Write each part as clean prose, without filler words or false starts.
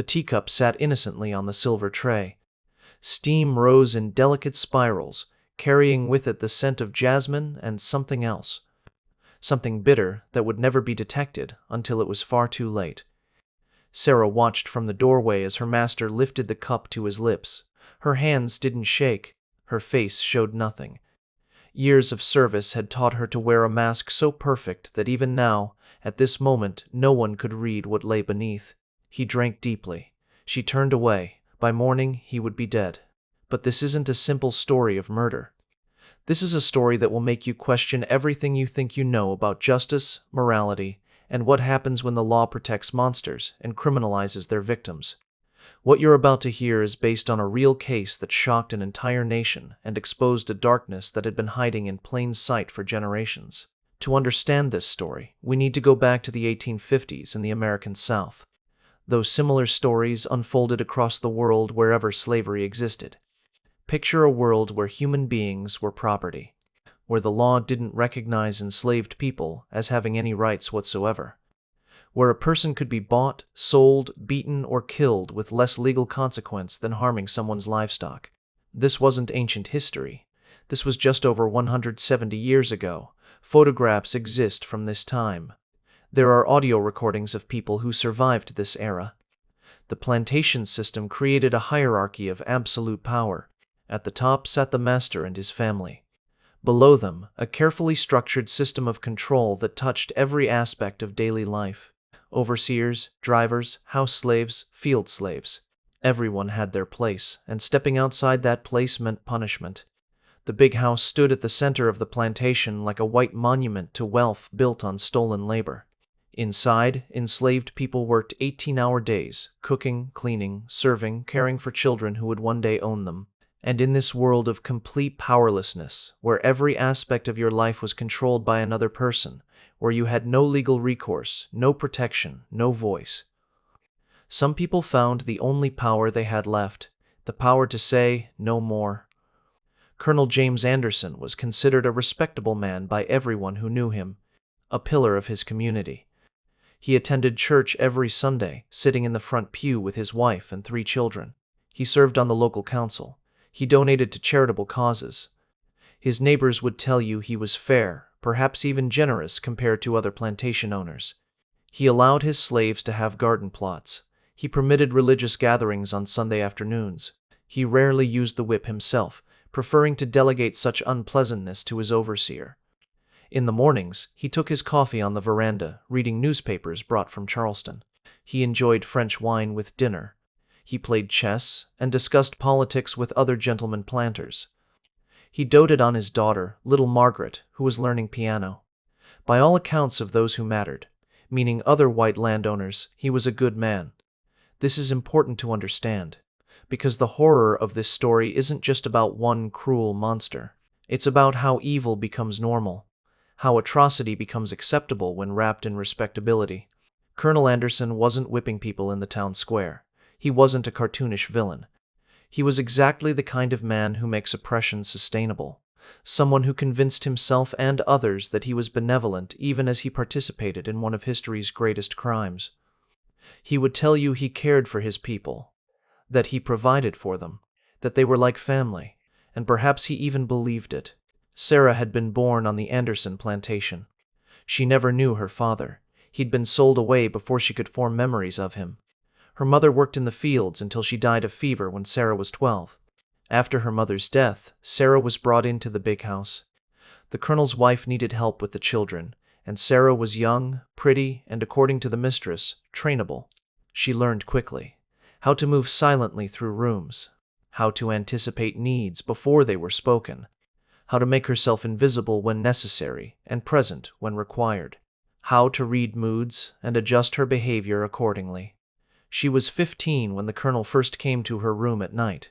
The teacup sat innocently on the silver tray. Steam rose in delicate spirals, carrying with it the scent of jasmine and something else. Something bitter that would never be detected until it was far too late. Sarah watched from the doorway as her master lifted the cup to his lips. Her hands didn't shake. Her face showed nothing. Years of service had taught her to wear a mask so perfect that even now, at this moment, no one could read what lay beneath. He drank deeply. She turned away. By morning, he would be dead. But this isn't a simple story of murder. This is a story that will make you question everything you think you know about justice, morality, and what happens when the law protects monsters and criminalizes their victims. What you're about to hear is based on a real case that shocked an entire nation and exposed a darkness that had been hiding in plain sight for generations. To understand this story, we need to go back to the 1850s in the American South. Those similar stories unfolded across the world wherever slavery existed. Picture a world where human beings were property, where the law didn't recognize enslaved people as having any rights whatsoever, where a person could be bought, sold, beaten, or killed with less legal consequence than harming someone's livestock. This wasn't ancient history. This was just over 170 years ago. Photographs exist from this time. There are audio recordings of people who survived this era. The plantation system created a hierarchy of absolute power. At the top sat the master and his family. Below them, a carefully structured system of control that touched every aspect of daily life. Overseers, drivers, house slaves, field slaves. Everyone had their place, and stepping outside that place meant punishment. The big house stood at the center of the plantation like a white monument to wealth built on stolen labor. Inside, enslaved people worked 18-hour days, cooking, cleaning, serving, caring for children who would one day own them. And in this world of complete powerlessness, where every aspect of your life was controlled by another person, where you had no legal recourse, no protection, no voice, some people found the only power they had left, the power to say no more. Colonel James Anderson was considered a respectable man by everyone who knew him, a pillar of his community. He attended church every Sunday, sitting in the front pew with his wife and 3 children. He served on the local council. He donated to charitable causes. His neighbors would tell you he was fair, perhaps even generous compared to other plantation owners. He allowed his slaves to have garden plots. He permitted religious gatherings on Sunday afternoons. He rarely used the whip himself, preferring to delegate such unpleasantness to his overseer. In the mornings, he took his coffee on the veranda, reading newspapers brought from Charleston. He enjoyed French wine with dinner. He played chess and discussed politics with other gentlemen planters. He doted on his daughter, little Margaret, who was learning piano. By all accounts of those who mattered, meaning other white landowners, he was a good man. This is important to understand, because the horror of this story isn't just about one cruel monster. It's about how evil becomes normal, how atrocity becomes acceptable when wrapped in respectability. Colonel Anderson wasn't whipping people in the town square. He wasn't a cartoonish villain. He was exactly the kind of man who makes oppression sustainable, someone who convinced himself and others that he was benevolent even as he participated in one of history's greatest crimes. He would tell you he cared for his people, that he provided for them, that they were like family, and perhaps he even believed it. Sarah had been born on the Anderson plantation. She never knew her father. He'd been sold away before she could form memories of him. Her mother worked in the fields until she died of fever when Sarah was 12. After her mother's death, Sarah was brought into the big house. The colonel's wife needed help with the children, and Sarah was young, pretty, and according to the mistress, trainable. She learned quickly how to move silently through rooms, how to anticipate needs before they were spoken, how to make herself invisible when necessary and present when required, how to read moods and adjust her behavior accordingly. She was 15 when the colonel first came to her room at night.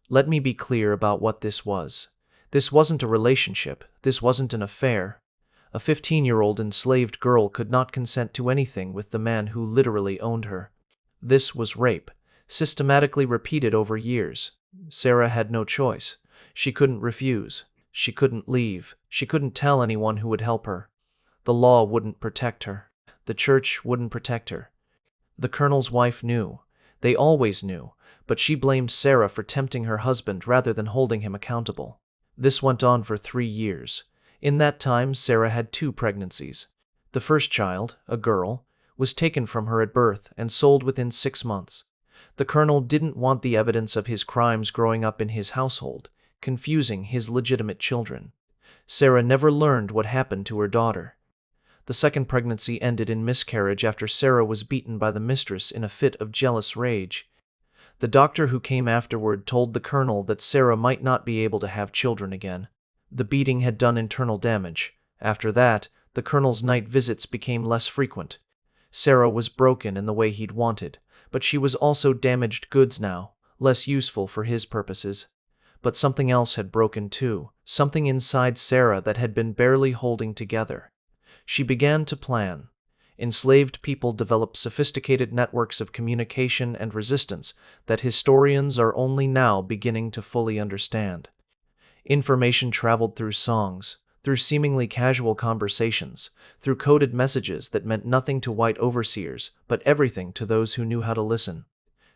Let me be clear about what this was. This wasn't a relationship. This wasn't an affair. A 15-year-old enslaved girl could not consent to anything with the man who literally owned her. This was rape, systematically repeated over years. Sarah had no choice. She couldn't refuse. She couldn't leave. She couldn't tell anyone who would help her. The law wouldn't protect her. The church wouldn't protect her. The colonel's wife knew. They always knew, but she blamed Sarah for tempting her husband rather than holding him accountable. This went on for 3 years. In that time, Sarah had 2 pregnancies. The first child, a girl, was taken from her at birth and sold within 6 months. The colonel didn't want the evidence of his crimes growing up in his household, confusing his legitimate children. Sarah never learned what happened to her daughter. The second pregnancy ended in miscarriage after Sarah was beaten by the mistress in a fit of jealous rage. The doctor who came afterward told the colonel that Sarah might not be able to have children again. The beating had done internal damage. After that, the colonel's night visits became less frequent. Sarah was broken in the way he'd wanted, but she was also damaged goods now, less useful for his purposes. But something else had broken too, something inside Sarah that had been barely holding together. She began to plan. Enslaved people developed sophisticated networks of communication and resistance that historians are only now beginning to fully understand. Information traveled through songs, through seemingly casual conversations, through coded messages that meant nothing to white overseers, but everything to those who knew how to listen.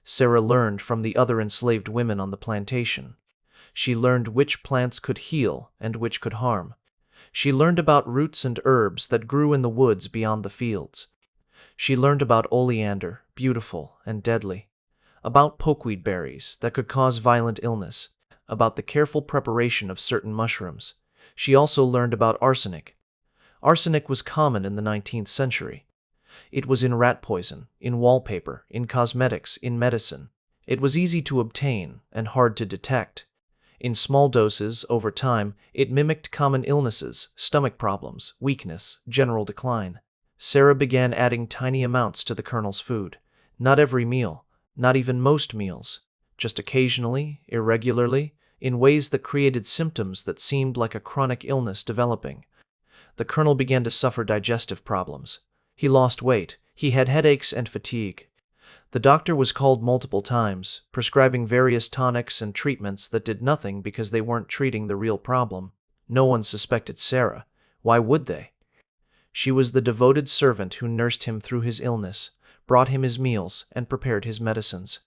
Sarah learned from the other enslaved women on the plantation. She learned which plants could heal and which could harm. She learned about roots and herbs that grew in the woods beyond the fields. She learned about oleander, beautiful and deadly, about pokeweed berries that could cause violent illness, about the careful preparation of certain mushrooms. She also learned about arsenic. Arsenic was common in the 19th century. It was in rat poison, in wallpaper, in cosmetics, in medicine. It was easy to obtain and hard to detect. In small doses, over time, it mimicked common illnesses, stomach problems, weakness, general decline. Sarah began adding tiny amounts to the colonel's food. Not every meal, not even most meals, just occasionally, irregularly, in ways that created symptoms that seemed like a chronic illness developing. The colonel began to suffer digestive problems. He lost weight, he had headaches and fatigue. The doctor was called multiple times, prescribing various tonics and treatments that did nothing because they weren't treating the real problem. No one suspected Sarah. Why would they? She was the devoted servant who nursed him through his illness, brought him his meals, and prepared his medicines.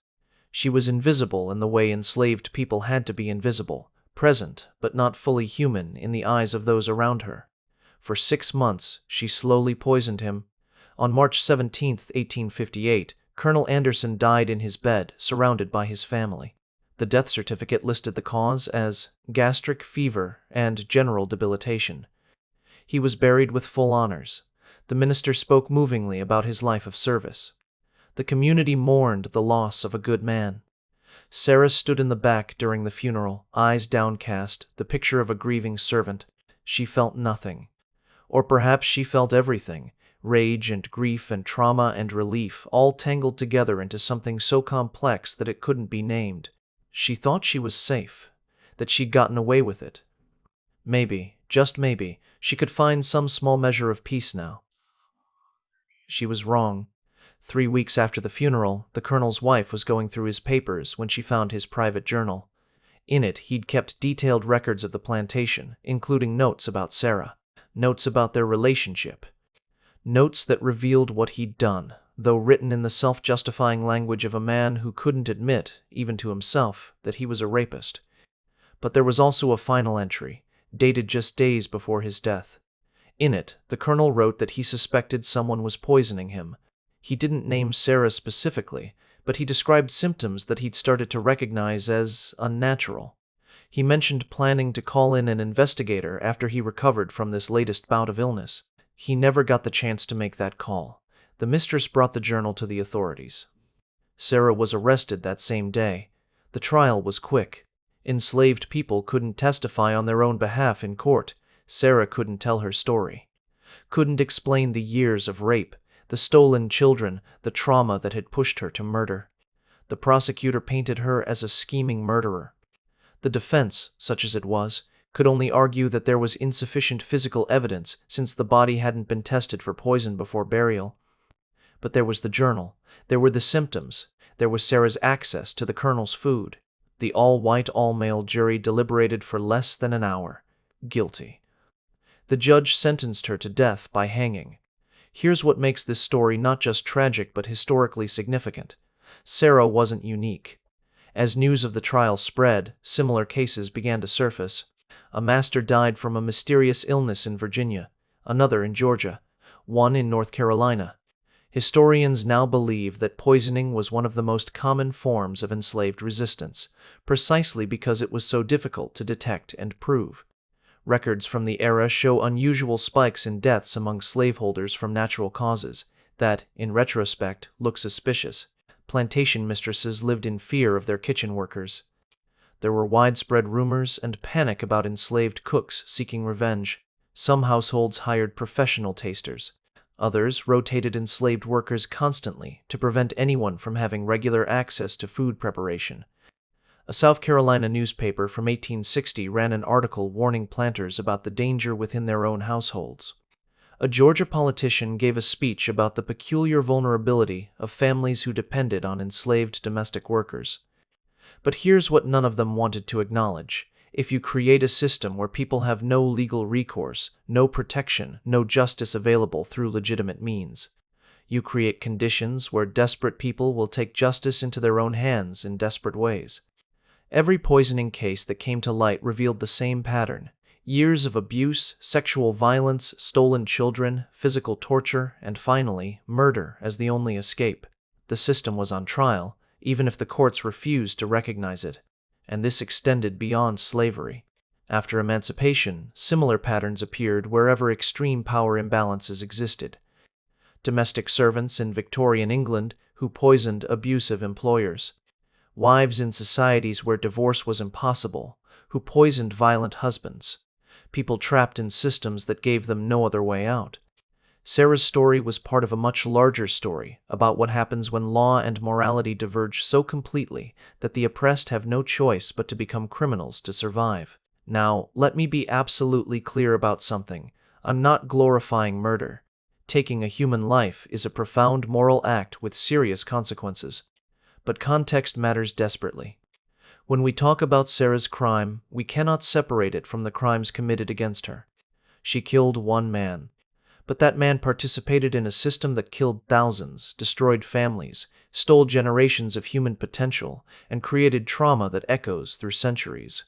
She was invisible in the way enslaved people had to be invisible, present but not fully human in the eyes of those around her. For 6 months, she slowly poisoned him. On March 17, 1858, Colonel Anderson died in his bed, surrounded by his family. The death certificate listed the cause as gastric fever and general debilitation. He was buried with full honors. The minister spoke movingly about his life of service. The community mourned the loss of a good man. Sarah stood in the back during the funeral, eyes downcast, the picture of a grieving servant. She felt nothing. Or perhaps she felt everything. Rage and grief and trauma and relief all tangled together into something so complex that it couldn't be named. She thought she was safe, that she'd gotten away with it. Maybe, just maybe, she could find some small measure of peace now. She was wrong. 3 weeks after the funeral, the colonel's wife was going through his papers when she found his private journal. In it, he'd kept detailed records of the plantation, including notes about Sarah, notes about their relationship. Notes that revealed what he'd done, though written in the self-justifying language of a man who couldn't admit, even to himself, that he was a rapist. But there was also a final entry, dated just days before his death. In it, the colonel wrote that he suspected someone was poisoning him. He didn't name Sarah specifically, but he described symptoms that he'd started to recognize as unnatural. He mentioned planning to call in an investigator after he recovered from this latest bout of illness. He never got the chance to make that call. The mistress brought the journal to the authorities. Sarah was arrested that same day. The trial was quick. Enslaved people couldn't testify on their own behalf in court. Sarah couldn't tell her story. Couldn't explain the years of rape, the stolen children, the trauma that had pushed her to murder. The prosecutor painted her as a scheming murderer. The defense, such as it was, could only argue that there was insufficient physical evidence since the body hadn't been tested for poison before burial. But there was the journal, there were the symptoms, there was Sarah's access to the colonel's food. The all-white, all-male jury deliberated for less than an hour. Guilty. The judge sentenced her to death by hanging. Here's what makes this story not just tragic but historically significant. Sarah wasn't unique. As news of the trial spread, similar cases began to surface. A master died from a mysterious illness in Virginia, another in Georgia, one in North Carolina. Historians now believe that poisoning was one of the most common forms of enslaved resistance, precisely because it was so difficult to detect and prove. Records from the era show unusual spikes in deaths among slaveholders from natural causes that, in retrospect, look suspicious. Plantation mistresses lived in fear of their kitchen workers. There were widespread rumors and panic about enslaved cooks seeking revenge. Some households hired professional tasters. Others rotated enslaved workers constantly to prevent anyone from having regular access to food preparation. A South Carolina newspaper from 1860 ran an article warning planters about the danger within their own households. A Georgia politician gave a speech about the peculiar vulnerability of families who depended on enslaved domestic workers. But here's what none of them wanted to acknowledge. If you create a system where people have no legal recourse, no protection, no justice available through legitimate means, you create conditions where desperate people will take justice into their own hands in desperate ways. Every poisoning case that came to light revealed the same pattern. Years of abuse, sexual violence, stolen children, physical torture, and finally, murder as the only escape. The system was on trial, even if the courts refused to recognize it. And this extended beyond slavery. After emancipation, similar patterns appeared wherever extreme power imbalances existed. Domestic servants in Victorian England who poisoned abusive employers. Wives in societies where divorce was impossible, who poisoned violent husbands. People trapped in systems that gave them no other way out. Sarah's story was part of a much larger story about what happens when law and morality diverge so completely that the oppressed have no choice but to become criminals to survive. Now, let me be absolutely clear about something. I'm not glorifying murder. Taking a human life is a profound moral act with serious consequences. But context matters desperately. When we talk about Sarah's crime, we cannot separate it from the crimes committed against her. She killed one man. But that man participated in a system that killed thousands, destroyed families, stole generations of human potential, and created trauma that echoes through centuries.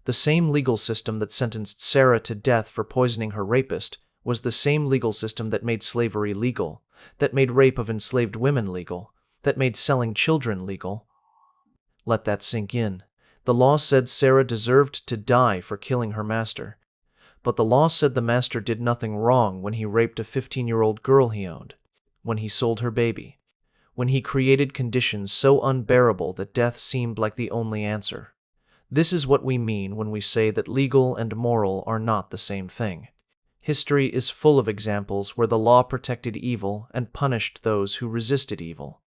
The same legal system that sentenced Sarah to death for poisoning her rapist was the same legal system that made slavery legal, that made rape of enslaved women legal, that made selling children legal. Let that sink in. The law said Sarah deserved to die for killing her master. But the law said the master did nothing wrong when he raped a 15-year-old girl he owned, when he sold her baby, when he created conditions so unbearable that death seemed like the only answer. This is what we mean when we say that legal and moral are not the same thing. History is full of examples where the law protected evil and punished those who resisted evil,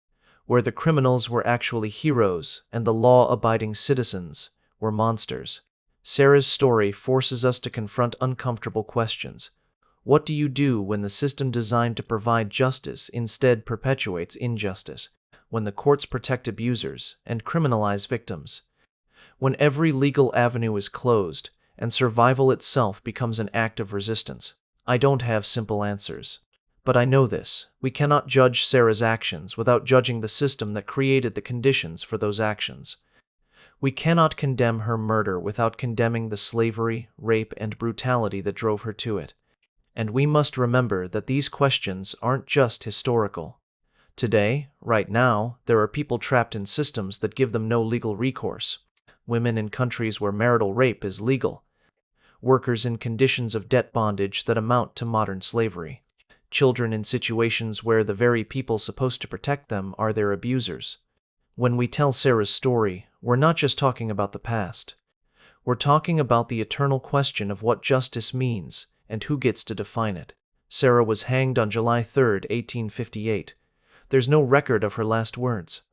where the criminals were actually heroes and the law-abiding citizens were monsters. Sarah's story forces us to confront uncomfortable questions. What do you do when the system designed to provide justice instead perpetuates injustice? When the courts protect abusers and criminalize victims? When every legal avenue is closed and survival itself becomes an act of resistance? I don't have simple answers. But I know this: we cannot judge Sarah's actions without judging the system that created the conditions for those actions. We cannot condemn her murder without condemning the slavery, rape, and brutality that drove her to it. And we must remember that these questions aren't just historical. Today, right now, there are people trapped in systems that give them no legal recourse. Women in countries where marital rape is legal. Workers in conditions of debt bondage that amount to modern slavery. Children in situations where the very people supposed to protect them are their abusers. When we tell Sarah's story, we're not just talking about the past. We're talking about the eternal question of what justice means and who gets to define it. Sarah was hanged on July 3, 1858. There's no record of her last words.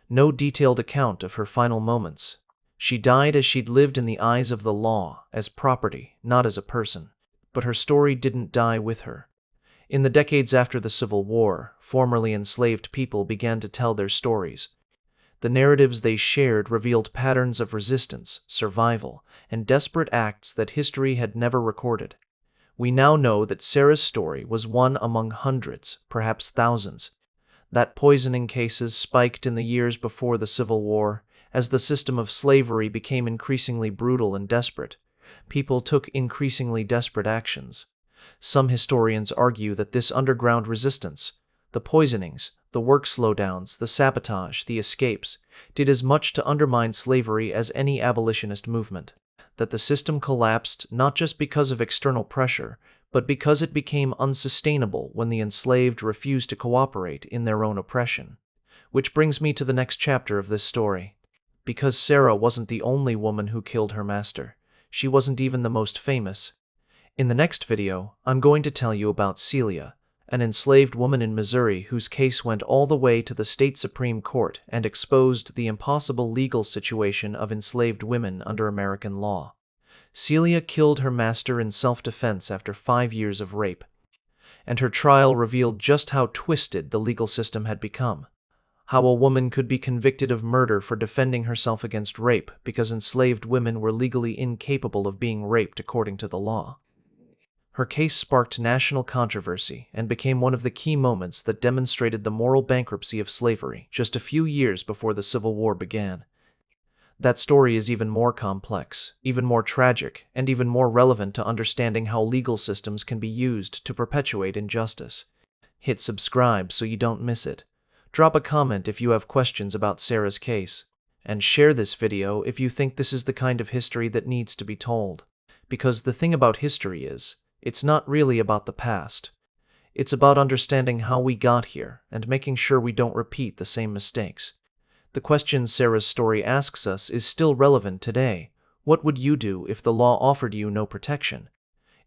No detailed account of her final moments. She died as she'd lived in the eyes of the law, as property, not as a person. But her story didn't die with her. In the decades after the Civil War, formerly enslaved people began to tell their stories. The narratives they shared revealed patterns of resistance, survival, and desperate acts that history had never recorded. We now know that Sarah's story was one among hundreds, perhaps thousands. that poisoning cases spiked in the years before the Civil War. As the system of slavery became increasingly brutal and desperate, people took increasingly desperate actions. Some historians argue that this underground resistance, the poisonings, the work slowdowns, the sabotage, the escapes, did as much to undermine slavery as any abolitionist movement. That the system collapsed not just because of external pressure, but because it became unsustainable when the enslaved refused to cooperate in their own oppression. Which brings me to the next chapter of this story. Because Sarah wasn't the only woman who killed her master. She wasn't even the most famous. In the next video, I'm going to tell you about Celia, an enslaved woman in Missouri whose case went all the way to the state Supreme Court and exposed the impossible legal situation of enslaved women under American law. Celia killed her master in self-defense after 5 years of rape, and her trial revealed just how twisted the legal system had become. How a woman could be convicted of murder for defending herself against rape because enslaved women were legally incapable of being raped according to the law. Her case sparked national controversy and became one of the key moments that demonstrated the moral bankruptcy of slavery just a few years before the Civil War began. That story is even more complex, even more tragic, and even more relevant to understanding how legal systems can be used to perpetuate injustice. Hit subscribe so you don't miss it. Drop a comment if you have questions about Sarah's case, and share this video if you think this is the kind of history that needs to be told. Because the thing about history is, it's not really about the past. It's about understanding how we got here and making sure we don't repeat the same mistakes. The question Sarah's story asks us is still relevant today. What would you do if the law offered you no protection?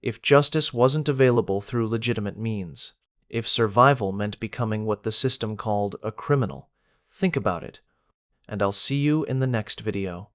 If justice wasn't available through legitimate means? If survival meant becoming what the system called a criminal? Think about it. And I'll see you in the next video.